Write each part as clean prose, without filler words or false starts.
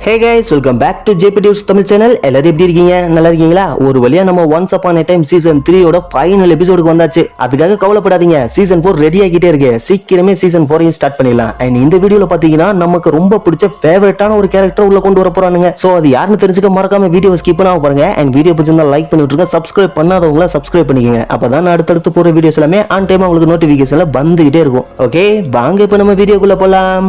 Hey guys, welcome back to JP Dudes Tamil channel. எல்லாரும் எப்படி இருக்கீங்க? நல்லா இருக்கீங்களா? ஒரு வழியா நம்ம Once Upon a Time season 3 ஓட ஃபைனல் எபிசோடுக்கு வந்தாச்சு. அதுக்காக கவலைப்படாதீங்க. சீசன் 4 ரெடி ஆகிட்டே இருக்கு. சீக்கிரமே சீசன் 4 ஸ்டார்ட் பண்ணிடலாம். அண்ட் இந்த வீடியோல பாத்தீங்கன்னா நமக்கு ரொம்ப பிடிச்ச ஃபேவரட்டான ஒரு கேரக்டர் உள்ள கொண்டு வர போறானுங்க. சோ அது யாருன்னு தெரிஞ்சுக்க மறக்காம வீடியோவை ஸ்கிப் பண்ணாம பாருங்க. அண்ட் வீடியோ பிடிச்சிருந்தா லைக் பண்ணி விட்டுருங்க. சப்ஸ்கிரைப் பண்ணாதவங்கள சப்ஸ்கிரைப் பண்ணிக்கங்க. அப்பதான் அடுத்தடுத்து போற வீடியோஸ் எல்லாமே ஆன் டைம் உங்களுக்கு நோட்டிபிகேஷன்ல வந்துகிட்டே இருக்கும். ஓகே, வாங்க இப்ப நம்ம வீடியோக்குள்ள போலாம்.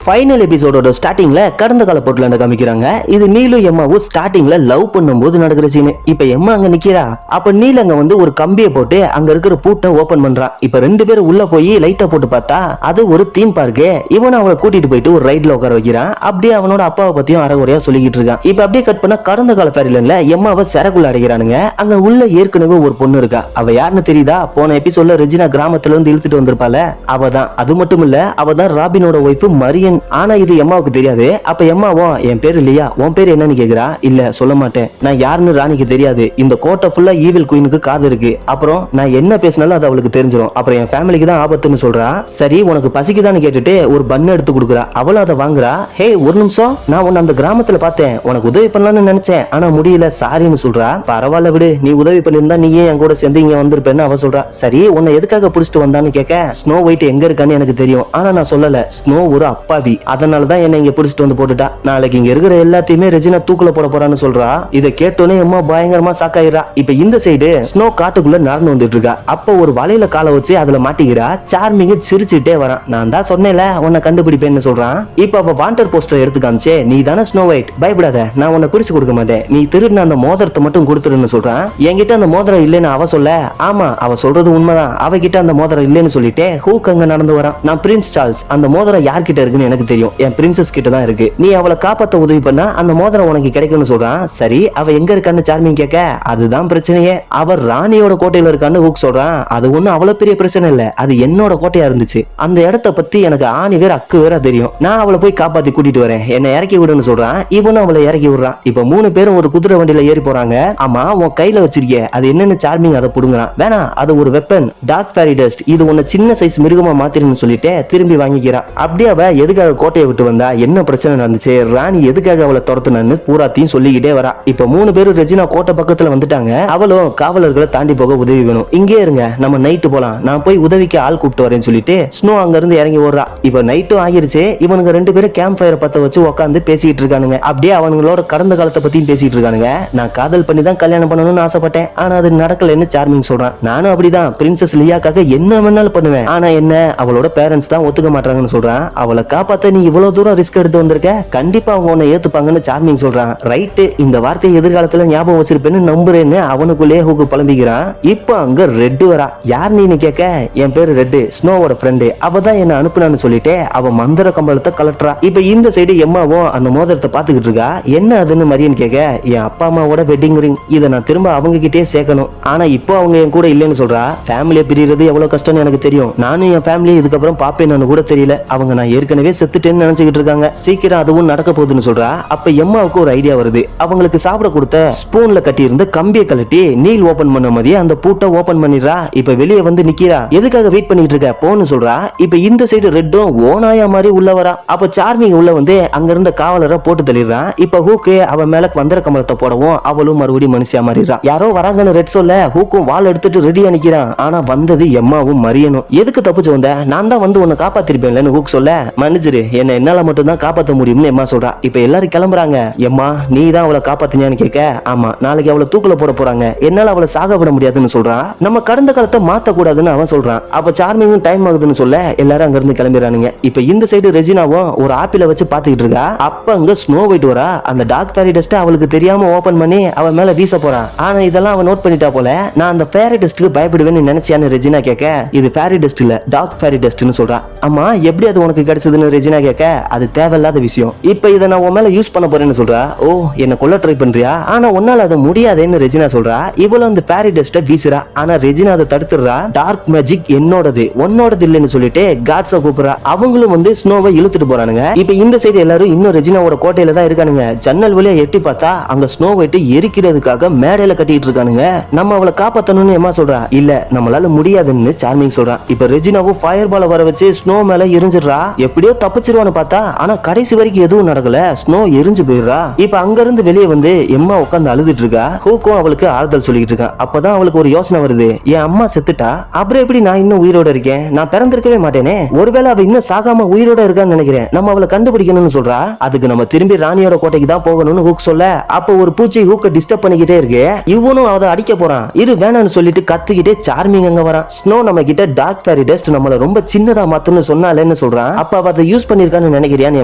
ஃபைனல் எபிசோடோட ஸ்டார்டிங்ல கடந்த கால பொருளாண்ட காமிக்கிறாங்க. இது நீலும் எம்மாவும் ஸ்டார்டிங்ல லவ் பண்ணும்போது நடக்கிற சீன். இப்ப எம்மா அங்க நிக்கிறா. அப்ப நீல அங்க வந்து ஒரு கம்பியை போட்டு அங்க இருக்கிற பூட்டை ஓபன் பண்றான். இப்ப ரெண்டு பேரும் உள்ள போய் லைட்டை போட்டு பார்த்தா அது ஒரு தீம் பார்க்கு. இவன் அவளை கூட்டிட்டு போயிட்டு ஒரு ரைட்ல உட்கார வைக்கிறான். அப்படியே அவனோட அப்பாவை பத்தியும் அறகுறையா சொல்லிக்கிட்டு இருக்கான். இப்ப அப்படியே கட் பண்ண கடந்த கால பேரில எம்மாவை சிறகுள்ள அடைக்கிறானுங்க. அங்க உள்ள ஏற்கனவே ஒரு பொண்ணு இருக்கா. அவ யாருன்னு தெரியுதா? போன எபிசோட்ல ரெஜினா கிராமத்துல இருந்து இழுத்துட்டு வந்திருப்பால, அவதான். அது மட்டும் இல்ல, அவதான் ராபினோட ஒய்ஃப் மரியன். ஆனா இது எம்மாவுக்கு தெரியாது. அப்ப எம்மாவும் என் பேரு இல்லையா, உன் பேரு என்னன்னு கேக்குறா. இல்ல சொல்ல மாட்டேன், நான் யாருன்னு ராணிக்கு தெரியாது. இந்த கோட்டை ஃபுல்லா ஈவில் குயினுக்கு காது இருக்கு. அப்புறம் நான் என்ன பேசினாலும் அது அவளுக்கு தெரிஞ்சிடும். அப்புறம் என் ஃபேமிலிக்கு தான் ஆபத்துன்னு சொல்றா. சரி உனக்கு பசிக்குதான்னு கேட்டுட்டு ஒரு பண்ணு எடுத்து கொடுக்குறா. அவளும் அதை வாங்குறா. ஹே ஒரு நிமிஷம், நான் உன்னை அந்த கிராமத்துல பார்த்தேன், உனக்கு உதவி பண்ணலாம்னு நினைச்சேன், ஆனா முடியல, சாரின்னு சொல்றா. பரவாயில்ல விடு, நீ உதவி பண்ணிருந்தா நீயே என் கூட சேர்ந்து இங்க வந்திருப்பேன்னு அவ சொல்றா. சரி உன்னை எதுக்காக புடிச்சிட்டு வந்தான்னு கேட்க, ஸ்னோ ஒயிட் எங்க இருக்கான்னு எனக்கு தெரியும், ஆனா நான் சொல்லல. ஸ்னோ ஒரு அப்பாவி, அதனாலதான் என்ன இங்க புடிச்சிட்டு வந்து போட்டுட்டா. நாளைக்கு இங்க இருக்கிற எல்லாத்தையுமே ரெஜினா தூக்குல போட போறான்னு சொல்றா. இதை கேட்டோன்னே அம்மா பயங்கரமா சாக்காயிரா. இப்ப இந்த சைடு ஸ்னோ காட்டுக்குள்ள நடந்து வந்துட்டு இருக்கா. அப்ப ஒரு வலையில காலை வச்சு அதுல மாட்டிக்கிறா. சார்மிங் சிரிச்சுட்டே வரான். நான் தான் சொன்னேன்ல உன்னை கண்டுபிடிப்பேன்னு சொல்றான். இப்ப அவ வாண்டர் போஸ்டர் எடுத்து காமிச்சே, நீ தானே ஸ்னோ ஒயிட், பயப்படாத, நான் உன்னை பிரிச்சு கொடுக்க மாட்டேன், நீ திருடின அந்த மோதிரத்தை மட்டும் கொடுத்துருன்னு சொல்றான். என்கிட்ட அந்த மோதிரம் இல்லைன்னு அவ சொல்ல, ஆமா அவ சொல்றது உண்மைதான், அவகிட்ட அந்த மோதிரம் இல்லைன்னு சொல்லிட்டு ஹூக் அங்க நடந்து வரான். நான் பிரின்ஸ் சார்ல்ஸ், அந்த மோதிரம் யார்கிட்ட இருக்குன்னு எனக்கு தெரியும், என் பிரின்சஸ் கிட்ட தான் இருக்கு, நீ அவளை காப்பாத்த உதவி பண்ணா அந்த மோதிரம் உனக்கு கிடைக்கும்னு சொல்றான். சரி அவ எங்க இருக்கான்னு சார்மிங் கேட்க, அதுதான் பிரச்சனையே, அவர் ராணியோட கோட்டையில இருக்கான்னு ஹூக் சொல்றான். அது ஒண்ணும் அவ்வளவு பெரிய பிரச்சனை இல்ல, அது என்னோட கோட்டையா இருந்துச்சு, அந்த இடத்த பத்தி எனக்கு ஆணி வேற அக்கு வேற தெரியும், நான் அவளை போய் காப்பாத்தி கூட்டிட்டு வரேன், என்ன இறக்கி விடுன்னு சொல்றான். இவனும் அவளை இறக்கி விடுறான். இப்ப 3 பேரும் ஒரு குதிரை வண்டியில ஏறி போறாங்க. ஆமா உன் கையில வச்சிருக்க அது என்னன்னு சார்மிங் அதை புடுங்குறான். வேணா அது ஒரு வெப்பன், டார்க் ஃபேரி டஸ்ட், இது உன்னை சின்ன சைஸ் மிருகமா மாத்திருன்னு சொல்லிட்டு திரும்பி வாங்கிக்கிறான். அப்படியே அவ எதுக்காக கோட்டையை விட்டு வந்தா, என்ன பிரச்சனை நடந்துச்சு, ராணி எதுக்காக அவளை துரத்துனான்னு பூராத்தையும் சொல்லிக்கிட்டே வரா. இப்ப 3 பேரும் ரெஜினா கோட்டை பக்கத்துல வந்துட்டாங்க. அவளும் காவலர்களை தாண்டி போக உதவி வேணும், இங்கே இருங்க நம்ம நைட்டு போலாம், நான் போய் உதவிக்கு ஆள் கூப்பிட்டு வரேன்னு சொல்லிட்டு ஸ்னோ அங்க இருந்து இறங்கி ஓடுறா. இப்ப நைட்டும் ஆகிருச்சு. இவனுங்க 2 பேரும் கேம்ப் ஃபயர் பத்த வச்சு உட்காந்து பேசிட்டு இருக்கானுங்க. அப்படியே அவங்களோட கடந்த காலத்தை பத்தியும் பேசிட்டு இருக்கானுங்க. நான் காதல் பண்ணி தான் கல்யாணம் பண்ணணும்னு ஆசைப்பட்டேன், ஆனா அது நடக்கலன்னு சார்மிங் சொல்றான். நானும் அப்படிதான் பிரின்சஸ் லியாக்காக என்ன வேணாலும் பண்ணுவேன், ஆனா என்ன அவளோட பேரண்ட்ஸ் தான் ஒத்துக்க மாட்டாங்கன்னு சொல்றான். அவளை காப்பாத்த நீ இவ்வளவு தூரம் ரிஸ்க் எடுத்து வந்திருக்க, கண்டிப்பா அவங்க உன்னை ஏத்துப்பாங்கன்னு சார்மிங் சொல்றான். ரைட்டு, இந்த வார்த்தையை எதிர்காலத்துல ஞாபகம் வச்சிருப்பேன்னு நம்புறேன்னு அவனுக்குள்ளே ஹூக்கு புலம்பிக்கிறான். இப்ப அங்க ரெட் வரா. யார் நீன்னு கேட்க, என் பேரு ரெட், ஸ்னோவோட ஃப்ரெண்டு, அவதான் என்ன அனுப்புனான்னு சொல்லிட்டு அவ மந்திர கம்பளத்தை கலட்டுறா. இப்ப இந்த சைடு எம்மாவும் அந்த மோதிரத்தை பாத்துக்கிட்டு இருக்கா. என்ன அதுன்னு மரியன் கேட்க, என் அப்பா அம்மாவோட வெட்டிங் ரிங், இதை நான் திரும்ப அவங்க கிட்டே சேர்க்கணும், ஆனா இப்போ அவங்க என் கூட இல்லைன்னு சொல்றா. ஃபேமிலியை பிரியறது எவ்வளவு கஷ்டம்னு எனக்கு தெரியும், நானும் என் ஃபேமிலியை இதுக்கப்புறம் பாப்பேன்னு கூட தெரியல, அவங்க நான் ஏற்கனவே செத்துட்டேன்னு நினைச்சுக்கிட்டு இருக்காங்க, சீக்கிரம் அதுவும் நடக்க போகுதுன்னு சொல்றா. அப்ப எம்மாவுக்கு ஒரு ஐடியா வருது. அவங்களுக்கு சாப்பிட கொடுத்த ஸ்பூன்ல கட்டி இருந்த கம்பியை கழட்டி நீல் ஓபன் பண்ண மாதிரி அந்த பூட்டை ஓபன் பண்ணிடுறா. இப்ப வெளியே வந்து நிக்கிறா. எதுக்காக வெயிட் பண்ணிட்டு இருக்க, போன்னு சொல்றா. இப்ப இந்த சைடு ரெட்டும் ஓனாயா மாதிரி உள்ள வரா. அப்ப சார்மிங் உள்ள வந்து அங்க இருந்த காவலரை போட்டு தள்ளிடுறான். இப்ப ஹூக்கு அவன் மேல வந்தர கமலத்தை போடவும் அவளும் மறுபடியும் மனுஷியா மாறிடுறான். யாரோ வராங்கன்னு ரெட் சொல்ல ஹூக்கும் வாள் எடுத்துட்டு ரெடியா நிக்கிறான். ஆனா வந்தது எம்மாவும் மரியனும். எதுக்கு தப்பிச்சு வந்த, நான் தான் வந்து உன்னை காப்பாத்திருப்பேன்லன்னு ஹூக் சொல்ல, மன்னிச்சிரு, என்ன என்னால மட்டும் தான் காப்பாத்த முடியும்னு எம்மா சொல்றா. இப்ப எல்லாரும் கிளம்புறாங்க. எம்மா நீ தான் அவளை காப்பாத்தினியான்னு கேட்க, ஆமா நாளைக்கு அவளை தூக்குல போட போறாங்க, என்னால அவளை சாக விட முடியாதுன்னு சொல்றான். நம்ம கடந்த காலத்தை மாத்த கூடாதுன்னு அவன் சொல்றான். அப்ப சார்மிங்கும் டைம் ஆகுதுன்னு சொல்ல எல்லாரும் அங்க இருந்து கிளம்பிடுறானுங்க. இப்ப இந்த சைடு ரெஜினாவும் ஒரு ஆப்பிள வச்சு பாத்துக்கிட்டு இருக்கா. அப்ப அங்க ஸ்னோ ஒயிட் வரா. அந்த டார்க் ஃபேரி டஸ்ட் அவளுக்கு தெரியாம ஓபன் பண்ணி அவன் மேல வீச போறான். ஆனா இதெல்லாம் அவன் நோட் பண்ணிட்டா போல. நான் அந்த ஃபேரி டஸ்ட்க்கு பயப்படுவேன்னு நினைச்சியான்னு ரெஜினா கேட்க, இது ஃபேரி டஸ்ட் இல்ல டார்க் ஃபேரி டஸ்ட்னு சொல்றான். அம்மா எப்படி அது உனக்கு கிடைச்சதுன்னு ரெஜினா கேட்க அது தேவையில்லாத விஷயம். இப்ப இதை நான் உன் மேல யூஸ் பண்ண போறேன்னு சொல்றா. ஓ என்ன கொல்ல ட்ரை பண்றியா? ஆனா உன்னால அது முடியாதுன்னு ரெஜினா சொல்றா. இவளும் அந்த பேரி டஸ்ட வீசுறா. ஆனா ரெஜினா அதை தடுத்துறா. டார்க் மேஜிக் என்னோடது உன்னோடது இல்லைன்னு சொல்லிட்டு காட்ஸ கூப்பிடுறா. அவங்களும் வந்து ஸ்னோவை இழுத்துட்டு போறானுங்க. இப்ப இந்த சைடு எல்லாரும் இன்னும் ரெஜினாவோட கோட்டையில தான் இருக்கானுங்க. ஜன்னல் வழியா எட்டி பார்த்தா அங்க ஸ்னோ வைட்டு எரிக்கிறதுக்காக மேடையில கட்டிட்டு இருக்கானுங்க. நம்ம அவளை காப்பாத்தணும்னு எம்மா சொல்றா. இல்ல நம்மளால முடியாதுன்னு சார்மிங் சொல்றான். இப்ப ரெஜினாவும் ஃபயர் பால வர வச்சு ஸ்னோ மேல எரிஞ்சிடுறா. எப்படியோ தப்பிச்சிருவான்னு பார்த்தா ஆனா கடைசி வரைக்கும் எதுவும் நடக்கல. ஸ்னோ எரிஞ்சு போயிடுறா. இப்ப அங்க இருந்து வெளியே வந்து எம்மா உட்கார்ந்து அழுதுட்டு இருக்கா. ஹூக்கும் அவளுக்கு ஆறுதல் சொல்லிட்டு இருக்கான். அப்பதான் அவளுக்கு ஒரு யோசனை வருது. என் அம்மா செத்துட்டா அப்புறம் எப்படி நான் இன்னும் உயிரோட இருக்கேன்? நான் பிறந்திருக்கவே மாட்டேனே. ஒருவேளை அவ இன்னும் சாகாம உயிரோட இருக்கான்னு நினைக்கிறேன். நம்ம அவளை கண்டுபிடிக்கணும்னு சொல்றா. அதுக்கு நம்ம திரும்பி ராணியோட கோட்டைக்கு தான் போகணும்னு ஹூக் சொல்ல அப்ப ஒரு பூச்சி ஹூக்க டிஸ்டர்ப் பண்ணிக்கிட்டே இருக்கு. இவனும் அதை அடிக்க போறான். இது வேணான்னு சொல்லிட்டு கத்துக்கிட்டே சார்மிங் அங்க வரான். ஸ்னோ நம்ம கிட்ட டார்க் ஃபேரி டஸ்ட் நம்மள ரொம்ப சின்னதா மாத்துன்னு சொன்னாலேன்னு சொல்றான். அப்ப அவ அதை யூஸ் பண்ணிருக்கான்னு நினைக்கிறியான்னு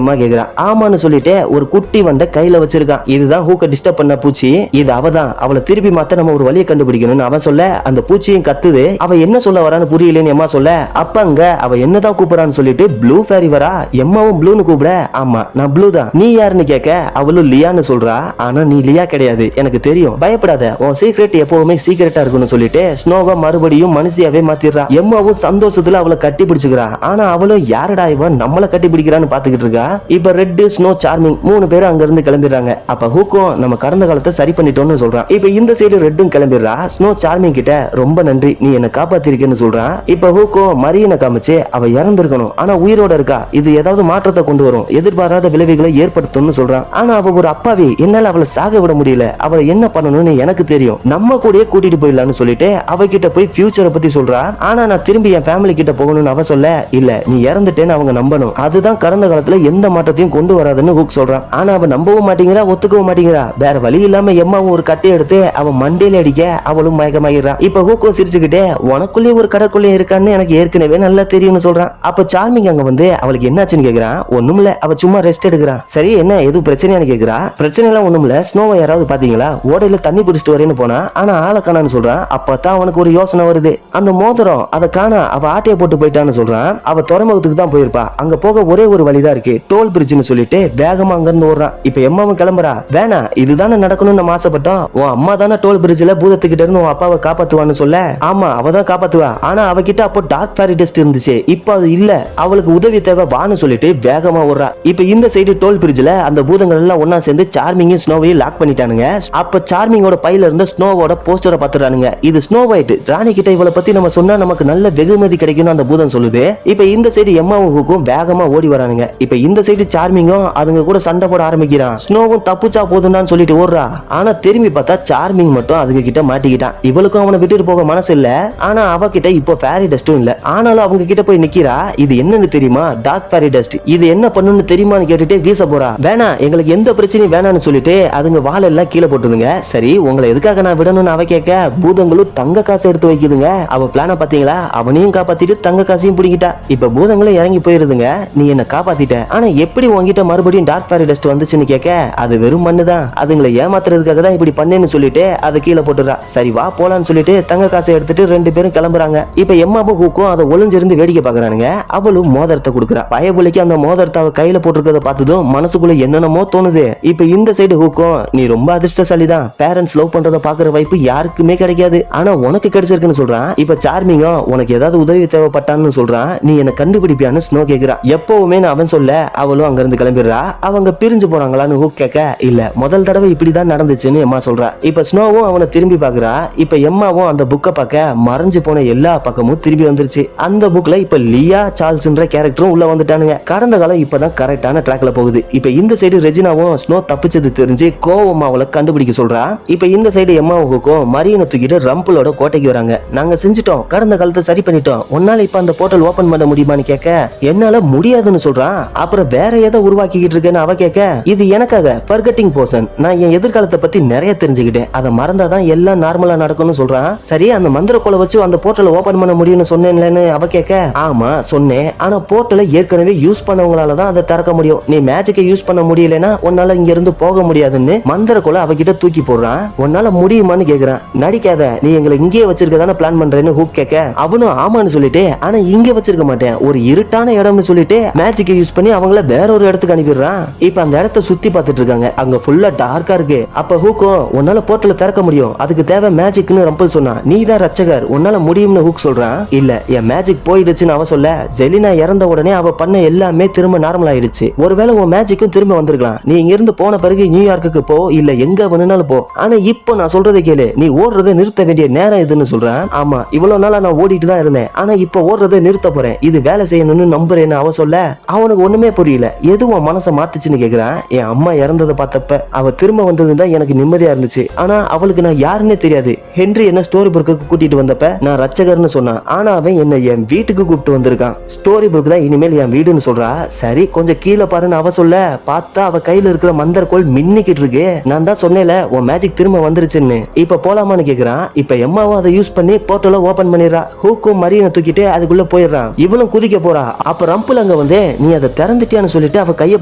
எம்மா கேக்குறான். ஆமான்னு சொல்லிட்டு ஒரு குட்டி வண்ட கையில வச்சிருக்கான். இதுதான் ஹூக்க டிஸ்டர்ப் பண்ண பூச்சி. இது அவதான். அவளை திருப்பி மாத்த நம்ம ஒரு வழியை கண்டுபிடிக்கணும்னு அவன் சொல்ல அந்த பூச்சியும் கத்துது. அவ என்ன சொல்ல வரான்னு புரியலன்னு எம்மா சொல்ல அப்ப அங்க அவ என்னதான் கூப்பிடறான்னு சொல்லிட்டு ப்ளூ ஃபேரி வரா. எம்மாவும் ப்ளூன்னு கூப்பிட ஆமா நான் ப்ளூ தான். நீ யாருன்னு கேட்க அவளும் லியான்னு சொல்றா. ஆனா நீ லியா கிடையாது எனக்கு தெரியும். பயப்படாத. உன் சீக்ரெட் எப்பவுமே சீக்ரெட்டா இருக்குன்னு சொல்லிட்டு ஸ்னோவை மறுபடியும் மனுஷியாவே மாத்திடுறா. எம்மாவும் சந்தோஷத்துல அவளை கட்டி பிடிச்சுக்கிறா. ஆனா அவளும் யாரடா இவன் நம்மள கட்டி பிடிக்கிறான்னு பாத்துக்கிட்டு இருக்கா. இப்ப ரெட், ஸ்னோ, சார்மிங் 3 பேரும் அங்க இருந்து கிளம்பிடுறாங்க. அப்ப ஹூக்கும் நம்ம கடந்த காலத்தை சரி பண்ணிட்டோம்னு சொல்றான். இப்ப இந்த சைடு ரெட்டும் கிளம்பிடுறா. ஸ்னோ சார்மிங் கிட்ட ரொம்ப நன்றி நீ என்ன காப்பாத்திருக்கேன்னு சொல்றான். இப்ப ஹூக்கும் மரியனை காமிச்சு அவ இறந்திருக்கணும் ஆனா உயிரோட இருக்கா. இது ஏதாவது மாற்றத்தை கொண்டு வரும், எதிர்பாராத விளைவுகளை ஏற்படுத்தும்னு சொல்றான். ஆனா அவ ஒரு அப்பாவி. என்னால அவளை சாக விட முடியல. அவளை என்ன பண்ணணும்னு எனக்கு தெரியும். நம்ம கூடயே கூட்டிட்டு போயிடலாம்னு சொல்லிட்டு அவகிட்ட போய் ஃபியூச்சரை பத்தி சொல்றா. ஆனா நான் திரும்பி என் ஃபேமிலி கிட்ட போகணும்னு அவ சொல்ல இல்ல நீ இறந்துட்டேன்னு அவங்க நம்பணும். அதுதான் கடந்த காலத்துல எந்த மாற்றத்தையும் கொண்டு வராதுன்னு ஹூக் சொல்றான். ஆனா அவ நம்பவும் மாட்டேங்கிறா, ஒத்துக்கவும் மாட்டேங்கிறா. வேற வழி இல்லாம எம்மாவும் ஒரு கட்டை எடுத்து அவன் மண்டையில அடிக்க அவளும் மயக்கமாயிடுறா. இப்ப ஹூக்கும் சிரிச்சுக்கிட்டே உனக்குள்ளே ஒரு கடற்குள்ளே இருக்கான்னு எனக்கு ஏற்கனவே நல்லா தெரியும்னு சொல்றான். அப்ப சார்மிங் அங்க வந்து அவளுக்கு என்னாச்சுன்னு கேக்குறான். ஒண்ணுமில்ல அவ சும்மா ரெஸ்ட் எடுக்கிறான். சரி என்ன எதுவும் பிரச்சனையான்னு கேக்குறா. பிரச்சனை எல்லாம் ஒண்ணுமில்ல. ஸ்னோவை யாராவது பாத்தீங்களா? ஓடையில தண்ணி பிடிச்சிட்டு வரேன்னு போனா ஆனா ஆளை காணான்னு சொல்றான். அப்பதான் அவனுக்கு ஒரு யோசனை வருது. அந்த மோதிரம் அதை காணா அவ ஆட்டைய போட்டு போயிட்டான்னு சொல்றான். அவ துறைமுகத்துக்கு தான் போயிருப்பா. அங்க போக ஒரே ஒரு வழிதான் இருக்கு, டோல் பிரிட்ஜ்னு சொல்லிட்டு வேகமா அங்க இருந்து ஓடுறான். இப்ப எம்மாவும் கிளம்புறா. வேணா இதுதானே நடக்கணும்னு நம்ம ஆசைப்பட்டோம். உன் அம்மா தானே டோல் பிரிட்ஜ்ல பூதத்துக்கிட்ட இருந்து உன் அப்பாவை காப்பாத்துவான்னு சொல்ல ஆமா அவதான் காப்பாத்துவா. ஆனா அவகிட்ட அப்போ டார்க் ஃபேரி டஸ்ட் இருந்துச்சு. இப்ப அது இல்ல. அவளுக்கு உதவி தேவை வான்னு சொல்லிட்டு வேகமா ஓடுறா. இப்ப இந்த சைடு டோல் பிரிட்ஜ்ல அந்த பூதங்கள் எல்லாம் ஒன்னா சேர்ந்து சார்மிங்கும் ஸ்னோவையும் லாக் பண்ணிட்டானுங்க. அப்ப சார்மிங்கோட பையில இருந்த ஸ்னோவோட போஸ்டரை பாத்துறானுங்க. இது ஸ்னோ ஒயிட். ராணி கிட்ட இவளை பத்தி நம்ம சொன்னா நமக்கு நல்ல வெகுமதி கிடைக்கும் அந்த பூதம் சொல்லுது. இப்ப இந்த சைடு எம்மாவும் ஹூக்கும் வேகமா ஓடி வரானுங்க. இப்ப இந்த சைடு சார்மிங்கும் அதுங்க கூட சண்டை போட ஆரம்பிக்கிறான். ஸ்னோவும் தப்புச்சா போதும்னு சொல்லிட்டு ஓடுறா. ஆனா திரும்பி பார்த்தா சார்மிங் மட்டும் அதுங்க கிட்ட மாட்டிக்கிட்டான். இவளுக்கும் அவனை விட்டுட்டு போக மனசு இல்ல. ஆனா அவகிட்ட இப்போ ஃபேரி டஸ்டும் இல்ல. ஆனாலும் அவங்க கிட்ட போய் நிக்கிறா. இது என்னன்னு தெரியுமா? Dark fairy dust. இது என்ன பண்ணுன்னு தெரியுமான்னு கேட்டுட்டு வீச போறா. வேணா எங்களுக்கு எந்த பிரச்சனையும் வேணான்னு சொல்லிட்டு அதுங்க வாழை எல்லாம் கீழே போட்டுதுங்க. சரி உங்களை எதுக்காக நான் விடணும்னு அவ கேட்க பூதங்களும் தங்க காசு எடுத்து வைக்குதுங்க. அவ பிளான பாத்தீங்களா? அவனையும் காப்பாத்திட்டு தங்க காசையும் பிடிக்கிட்டா. இப்ப பூதங்களும் இறங்கி போயிருதுங்க. நீ என்ன காப்பாத்திட்ட ஆனா எப்படி உங்ககிட்ட மறுபடியும் டார்க் ஃபேரி டஸ்ட் வந்துச்சுன்னு கேட்க அது வெறும் மண்ணு தான். அதுங்களை ஏமாத்துறதுக்காக தான் இப்படி பண்ணேன்னு சொல்லிட்டு அதை கீழே போட்டுறா. சரி வா போலான்னு சொல்லிட்டு தங்க காசை எடுத்துட்டு 2 பேரும் கிளம்புறாங்க. இப்ப எம்மாவும் ஹூக்கும் அதை ஒளிஞ்சிருந்து வேடிக்கை பாக்குறானுங்க. அவளும் மோதிரத்தை கொடுக்குறா. பயபுலிக்கு அந்த மோதிரத்தை அவ கையில போட்டுருக்கத பார்த்ததும் மனசுக்குள்ள என்னென்னமோ தோணுது. இப்ப இந்த சைடு ஹூக்கும் நீ ரொம்ப அதிர்ஷ்டசாலி தான். பேரண்ட்ஸ் லவ் பண்றத பாக்குற வாய்ப்பு யாருக்குமே கிடைக்காது. ஆனா உனக்கு கிடைச்சிருக்குன்னு சொல்றான். இப்ப சார்மிங்கும் உனக்கு ஏதாவது உதவி தேவைப்பட்டான்னு சொல்றான். நீ என்ன கண்டுபிடிப்பியான்னு ஸ்னோ கேக்குறா. எப்பவுமே அவன் சொல்ல அவளும் அங்க இருந்து கிளம்பிடுறா. அவங்க பிரிஞ்சு போறாங்களான்னு ஹூக் கேட்க இல்ல முதல் தடவை இப்படிதான் நடந்துச்சுன்னு எம்மா சொல்றா. இப்ப ஸ்னோவும் அவனை திரும்பி பாக்குறா. இப்ப எம்மாவும் அந்த புக்கை பார்க்க மறைஞ்சு போன எல்லா பக்கமும் திரும்பி வந்துருச்சு. அந்த புக்ல இப்ப லியா சார்ல்ஸ்ன்ற கேரக்டரும் உள்ள வந்துட்டானுங்க. கடந்த காலம் இப்பதான் கரெக்டான ட்ராக்ல போகுது. இப்ப இந்த சைடு ரெஜினாவும் ஸ்னோ தப்பிச்சது தெரிஞ்சு கோவமா அவளை கண்டுபிடிக்க சொல்றா. இப்ப இந்த சைடு எம்மாவுக்கும் மரியனை தூக்கிட்டு ரம்பிளோட கோட்டைக்கு வராங்க. நாங்க செஞ்சுட்டோம், கடந்த காலத்தை சரி பண்ணிட்டோம். உன்னால இப்ப அந்த போர்ட்டல் ஓபன் பண்ண முடியுமான்னு கேட்க என்னால முடியாதுன்னு சொல்றான். அப்புறம் வேற ஏதோ உருவாக்கிட்டு இருக்கேன்னு அவ கேட்க இது எனக்காக ஃபர்கெட்டிங் போர்ஷன். நான் என் எதிர்காலத்தை பத்தி நிறைய தெரிஞ்சுக்கிட்டேன். அதை மறந்தாதான் எல்லாம் நார்மலா நடக்கும்னு சொல்றான். சரி அந்த மந்திர கோலை வச்சு அந்த போர்ட்டலை ஓபன் பண்ண முடியும்னு சொன்னேன்லன்னு அவ கேட்க ஆமா சொன்னேன். ஆனா போர்ட்டலை ஏற்கனவே யூஸ் பண்ணவங்களால தான் அதை திறக்க முடியும். நீ மேஜிக்கை யூஸ் பண்ண முடியலன்னா உன்னால இங்க இருந்து போக முடியாதுன்னு மந்திர கோலை அவகிட்ட தூக்கி போடுறான். உன்னால முடியுமான்னு கேக்குறான். நடிக்காத, நீ எங்களை இங்கேயே வச்சிருக்கதான பிளான் பண்றேன்னு ஹூக் கேட்க அவனும் ஆமான்னு சொல்லிட்டு ஆனா இங்க வச்சிருக்க மாட்டேன், ஒரு இருட்டான இடம்னு சொல்லிட்டு மேஜிக்கை யூஸ் பண்ணி அவங்கள வேற ஒரு இடத்துக்கு அனுப்பிடுறான். இப்ப அந்த இடத்த சுத்தி பார்த்துட்டு இருக்காங்க. அங்க ஃபுல்லா டார்க்கா இருக்கு. அப்ப ஹூக்கும் உன்னால போர்ட்டல திறக்க முடியும், அதுக்கு தேவை மேஜிக்னு ரம்பிள் சொன்னா. நீ தான் ரட்சகர், உன்னால முடியும்னு ஹூக் சொல்றான். இல்ல என் மேஜிக் போயிடுச்சுன்னு அவ சொல்ல, ஜெலினா இறந்த உடனே அவ பண்ண எல்லாமே திரும்ப நார்மல் ஆயிடுச்சு. ஒருவேளை உன் மேஜிக்கும் திரும்ப வந்திருக்கலாம். நீ இங்க இருந்து போன பிறகு நியூயார்க்குக்கு போ, இல்ல எங்க வேணும்னாலும் போ. ஆனா இப்போ நான் சொல்றதை கேளு, நீ ஓடுறதை நிறுத்த வேண்டிய நேரம் இதுன்னு சொல்றான். ஆமா, இவ்வளவு நாளா நான் ஓடிட்டு தான் இருந்தேன், ஆனா இப்போ ஓடுறதை நிறுத்த போறேன், இது வேலை செய்யணும்னு நம்புறேன்னு அவ சொல்ல, அவனுக்கு ஒண்ணுமே புரியல. எதுவும் மனசை மாத்துச்சுன்னு கேக்குறான். என் அம்மா இறந்ததை பார்த்தப்ப அவ திரும்ப வந்ததுதான் எனக்கு நிம்மதியா இருந்துச்சு. ஆனா அவளுக்கு நான் யாருன்னே தெரியாது. ஹென்றி என்ன ஸ்டோரி புக்கு கூட்டிட்டு வந்தப்ப நான் ரட்சகர்னு சொன்னான். ஆனா அவன் என்ன என் வீட்டுக்கு கூப்பிட்டு வந்திருக்கான். ஸ்டோரி புக் தான் இனிமேல் என் வீடுன்னு சொல்றா. சரி கொஞ்சம் கீழே பாருன்னு அவ சொல்ல, பார்த்தா அவ கையில இருக்கிற மந்திரக்கோள் மின்னிக்கிட்டு இருக்கு. நான் தான் சொன்னேல உன் மேஜிக் திரும்ப வந்துருச்சுன்னு. இப்ப போலாமான்னு கேக்குறான். இப்ப எம்மாவும் அதை யூஸ் பண்ணி போர்ட்டல ஓபன் பண்ணிடுறா. ஹூக்கும் மரியனை தூக்கிட்டு அதுக்குள்ள போயிடுறான். இவளும் குதிக்க போறா. அப்ப ரம்பிள் அங்க வந்து நீ அதை திறந்துட்டியான்னு சொல்லிட்டு அவ கைய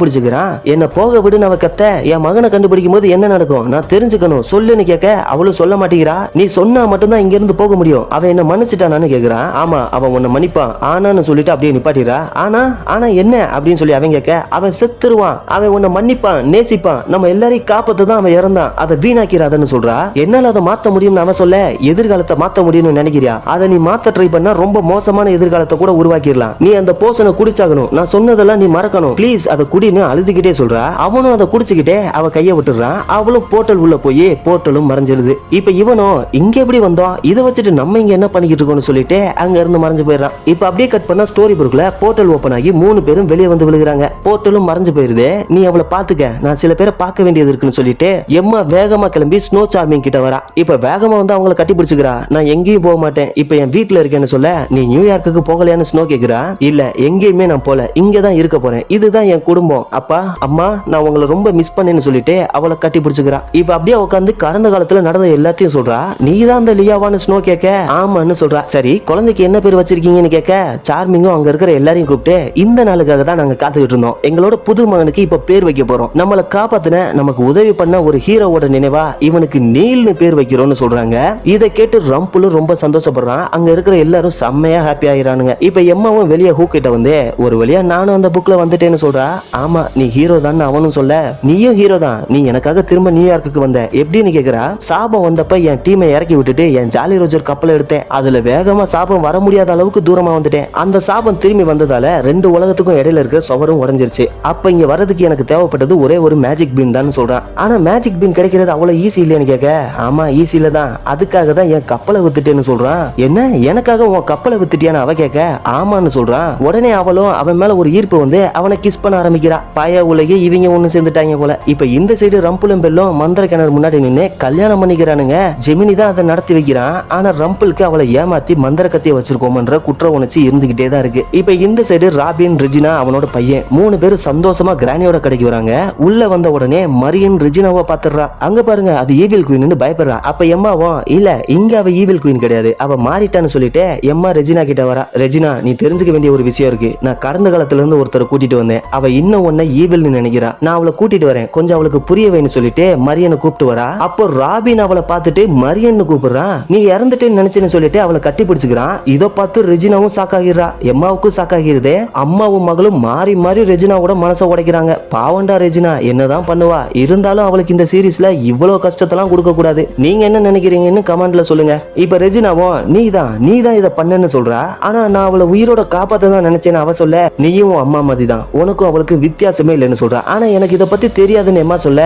பிடிச்சுக்கிறான். என்ன போக விடுன்னு அவ கத்த, என் மகனை கண்டுபிடிக்கும் போது என்ன நடக்கும் நான் தெரிஞ்சுக்கணும் சொல்லுன்னு கேட்க, அவளும் சொல்ல மாட்டேங்கிறா. நீ சொன்னா மட்டும்தான் இங்க இருந்து போக முடியும். அவன் என்ன மன்னிச்சுட்டானு கேக்குறான். ஆமா அவன் உன்னை மன்னிப்பான் ஆனான்னு சொல்லிட்டு அப்படியே நிப்பாட்டிரா. ஆனா ஆனா என்ன அப்படின்னு சொல்லி அவன் கேட்க, அவன் செத்துருவான், அவன் உன்னை மன்னிப்பான், நேசிப்பான், நம்ம எல்லாரையும் காப்பத்து தான் அவன் இறந்தான், அதை வீணாக்கிறாதன்னு சொல்றா. என்னால அதை மாத்த முடியும்னு அவன் சொல்ல, எதிர்காலத்தை மாத்த முடியும்னு நினைக்கிறியா? அதை நீ மாத்த ட்ரை பண்ணா ரொம்ப மோசமான எதிர்காலத்தை கூட உருவாக்கிடலாம். நீ அந்த போஷனை குடிச்சாகணும், நான் சொன்னதெல்லாம் நீ மறக்கணும், ப்ளீஸ் அதை குடின்னு அழுதுகிட்டே சொல்றா. அவனும் அதை குடிச்சுக்கிட்டே அவ கைய விட்டுறான். அவளும் போர்ட்டல் உள்ள போய் போர்ட்டலும் மறைஞ்சிருது. இப்ப இவனும் இங்க எப்படி வந்தோம், இதை வச்சுட்டு நம்ம இங்க என்ன பண்ணிக்கிட்டு இருக்கோம்னு சொல்லிட்டு அங்க இருந்து மறைஞ்சு போயிடுறான். இப்ப அப்படியே கட் பண்ணா ஸ்டோரி புக்ல போர்ட்டல் ஓபன் ஆகி 3 பேரும் வெளியே வந்து விழுகிறாங்க. போர்ட்டலும் மறைஞ்சு போயிருது. நீ அவளை பாத்துக்க, நான் சில பேரை பார்க்க வேண்டியது இருக்குன்னு சொல்லிட்டு எம்மா வேகமா கிளம்பி ஸ்னோ சார்மிங் கிட்ட வரா. இப்ப வேகமா வந்து அவங்கள கட்டி பிடிச்சுக்கிறா. நான் எங்கேயும் போக மாட்டேன், இப்ப என் வீட்டுல இருக்கேன்னு சொல்ல, நீ நியூயார்க்குக்கு போகலையான்னு ஸ்னோ கேக்குறா. இல்ல எங்கேயுமே நான் போல, இங்கதான் இருக்க போறேன், இதுதான் என் குடும்பம், அப்பா அம்மா நான் உங்களை ரொம்ப மிஸ் பண்ணேன்னு சொல்லிட்டு அவளை கட்டி பிடிச்சுக்கிறா. இப்ப அப்படியே உட்காந்து கடந்த காலத்துல நடந்த எல்லாத்தையும் சொல்றா. நீ தான் அந்த லியாவான்னு ஸ்னோ கேட்க, ஆமான்னு சொல்றா. சரி குழந்தைக்கு என்ன பேர் வச்சிருக்கீங்கன்னு கேட்க, சார்மிங்கும் அங்க இருக்கிற எல்லாரையும் கூப்பிட்டு, இந்த நாளுக்காக தான் நாங்க காத்துக்கிட்டு இருந்தோம், எங்களோட புது மகனுக்கு இப்ப பேர் வைக்க போறோம், நம்மளை காப்பாத்தின நமக்கு உதவி பண்ண ஒரு ஹீரோவோட நினைவா இவனுக்கு நீல்னு பேர் வைக்கிறோம்னு சொல்றாங்க. இதை கேட்டு ரம்பிளும் ரொம்ப சந்தோஷப்படுறான். அங்க இருக்கிற எல்லாரும் செம்மையா ஹாப்பி ஆயிரானுங்க. இப்ப எம்மாவும் வெளியே ஹூக் கிட்ட வந்து, ஒரு வழியா நானும் அந்த புக்ல வந்துட்டேன்னு சொல்றா. ஆமா நீ ஹீரோ தான் அவனும் சொல்ல, நீயும் ஹீரோ தான், நீ எனக்காக திரும்ப நியூயார்க்குக்கு வந்த எப்படின்னு கேக்குறா. சாபம் வந்தப்ப என் டீமை இறக்கி விட்டுட்டு என் ஜாலி ரோஜர் கப்பலை எடுத்தேன், அதுல வேகமா சாபம் வர முடியாத அளவுக்கு தூரமா வந்துட்டேன், அந்த சாபம் திரும்பி வந்ததால 2 உலகத்துக்கும் இடையில இருக்கிற சுவரும் உடைஞ்சிருச்சு. அப்ப இங்க வரதுக்கு எனக்கு தேவைப்பட்டது ஒரே ஒரு மேஜிக் பீன் தான் சொல்றான். ஆனா மேஜிக் பீன் கிடைக்கிறது அவ்வளவு ஈஸி இல்லையான்னு கேட்க, ஆமா ஈஸி இல்ல தான், அதுக்காக தான் என் கப்பலை வித்துட்டேன்னு சொல்றான். என்ன எனக்காக உன் கப்பலை வித்துட்டியான்னு அவ கேட்க, ஆமான்னு சொல்றான். உடனே அவளும் அவன் மேல ஒரு ஈர்ப்பு வந்து அவனை கிஸ் பண்ண ஆரம்பிக்கிறா. பாய உலகே இவங்க ஒண்ணு சேர்ந்துட்டாங்க போல. இப்ப இந்த சைடு ரம்பிளும் பெல்லும் மந்திர கிணறு முன்னாடி நின்று கல்யாணம் பண்ணிக்கிறானுங்க. ஜெமினி தான் அதை நடத்தி வைக்கிறான். ஆனா ரம்பிளுக்கு அவளை ஏமாத்தி மந்திர கத்திய வச்சிருக்கோம்ன்ற குற்ற உணர்ச்சி இருந்துகிட்டே தான் இருக்கு. இப்ப இந்த சைடு ராபின் ரெஜினா அவனோட பையன் 3 பேரும் சந்தோஷமா கிரானியோட கடைக்கு வராங்க. உள்ள வந்த உடனே மரியன் ரெஜினாவை பாத்துறா. அங்க பாருங்க அது ஈவில் குயின்னு பயப்படுறா. அப்ப எம்மாவும் இல்ல இங்க அவ ஈவில் குயின் கிடையாது, அவ மாறிட்டான்னு சொல்லிட்டு எம்மா ரெஜினா கிட்ட வரா. ரெஜினா நீ தெரிஞ்சுக்க வேண்டிய ஒரு விஷயம் இருக்கு, நான் கடந்த காலத்துல இருந்து ஒருத்தரை கூட்டிட்டு வந்தேன், அவ இன்னும் ஒன்ன ஈவில்னு நினைக்கிறா, நான் அவளை கூட்டிட்டு வரேன், கொஞ்சம் அவளுக்கு புரியவேன்னு சொல்லிட்டு மரியனை கூப்பிட்டு வரா. அப்போ ராபின் அவளை பார்த்துட்டு மரியன்னு கூப்பிடுறான். நீ இறந்துட்டேன்னு நினைச்சேன்னு சொல்லிட்டு அவளை கட்டி பிடிச்சுக்கிறான். இதை பார்த்து ரெஜினாவும் சாக்காகிறா. எம்மாவுக்கும் சாக்காகிறது. அம்மாவும் மகளும் மாறி மாறி ரெஜினாவோட மனசை உடைக்கிறாங்க. பாவண்டா ரெஜினா என்னதான் பண்ணுவா, இருந்தாலும் அவளுக்கு இந்த சீரீஸ்ல இவ்வளவு கஷ்டத்தெல்லாம் கொடுக்க கூடாது. நீங்க என்ன நினைக்கிறீங்கன்னு கமெண்ட்ல சொல்லுங்க. இப்ப ரெஜினாவும் நீதான் இதை பண்ணன்னு சொல்றா. ஆனா நான் அவளை உயிரோட காப்பாத்த தான் நினைச்சேன்னு அவ சொல்ல, நீயும் அம்மா மாதிரி தான், உனக்கும் அவளுக்கு வித்தியாசமே இல்லைன்னு சொல்றா. ஆனா எனக்கு இதை பத்தி தெரியாதுன்னு எம்மா சொல்ல,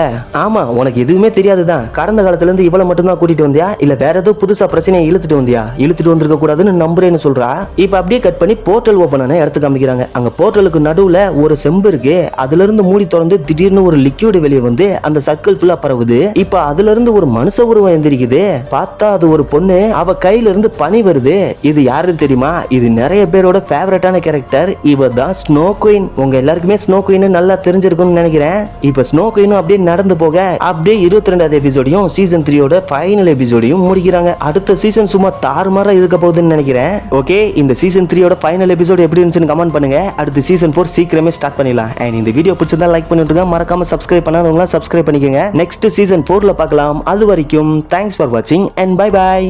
ஆமா உனக்கு எதுவுமே தெரியாதுதான், கடந்த காலத்துல இருந்து இவளை மட்டும் தான் கூட்டிட்டு வந்தியா, இல்ல வேற ஏதோ புதுசா பிரச்சனையை இழுத்துட்டு வந்தியா, இழுத்துட்டு வந்திருக்க கூடாதுன்னு நம்புறேன்னு சொல்றா. இப்ப அப்படியே கட் பண்ணி போர்ட்டல் ஓபன் ஆன இடத்துக்கு காமிக்கிறாங்க. அங்க போர்ட்டலுக்கு நடுவுல ஒரு செம்பு இருக்கு. அதுல இருந்து மூடி திறந்து திடீர்னு ஒரு லிக்விட் வெளியே வந்து அந்த சர்க்கிள் ஃபுல்லா பரவுது. இப்ப அதுல இருந்து ஒரு மனுஷ உருவம் எந்திரிக்குது. பார்த்தா அது ஒரு பொண்ணு, அவ கையில இருந்து பனி வருது. இது யாருன்னு தெரியுமா? இது நிறைய பேரோட ஃபேவரட்டான கேரக்டர். இவ தான் ஸ்னோ குயின். உங்க எல்லாருக்குமே ஸ்னோ குயின் நல்லா தெரிஞ்சிருக்கும்னு நினைக்கிறேன். இப்ப ஸ்னோ குயினும் அப்படியே நடந்து போக அப்படியே 22வது எபிசோடையும் சீசன் 3யோட ஃபைனல் எபிசோடையும் முடிக்கிறாங்க. அடுத்த சீசன் சும்மா தாறுமாறா இருக்க போகுதுன்னு நினைக்கிறேன். ஓகே, இந்த சீசன் 3யோட ஃபைனல் எபிசோட் எப்படி இருந்துச்சுன்னு கமெண்ட் பண்ணுங்க. அடுத்து சீசன் 4 சீக்கிரமே ஸ்டார்ட் பண்ணிடலாம். அண்ட் இந்த வீடியோ பிடிச்சிருந்தா லைக் பண்ணிட்டு மறக்காம சப்ஸ்கிரைப் பண்ணாதவங்க சப்ஸ்கிரைப் பண்ணிக்கோங்க. நெக்ஸ்ட் சீசன் 4ல பார்க்கலாம். அது வரைக்கும் தேங்க்ஸ் ஃபார் வாட்சிங் அண்ட் பை பை.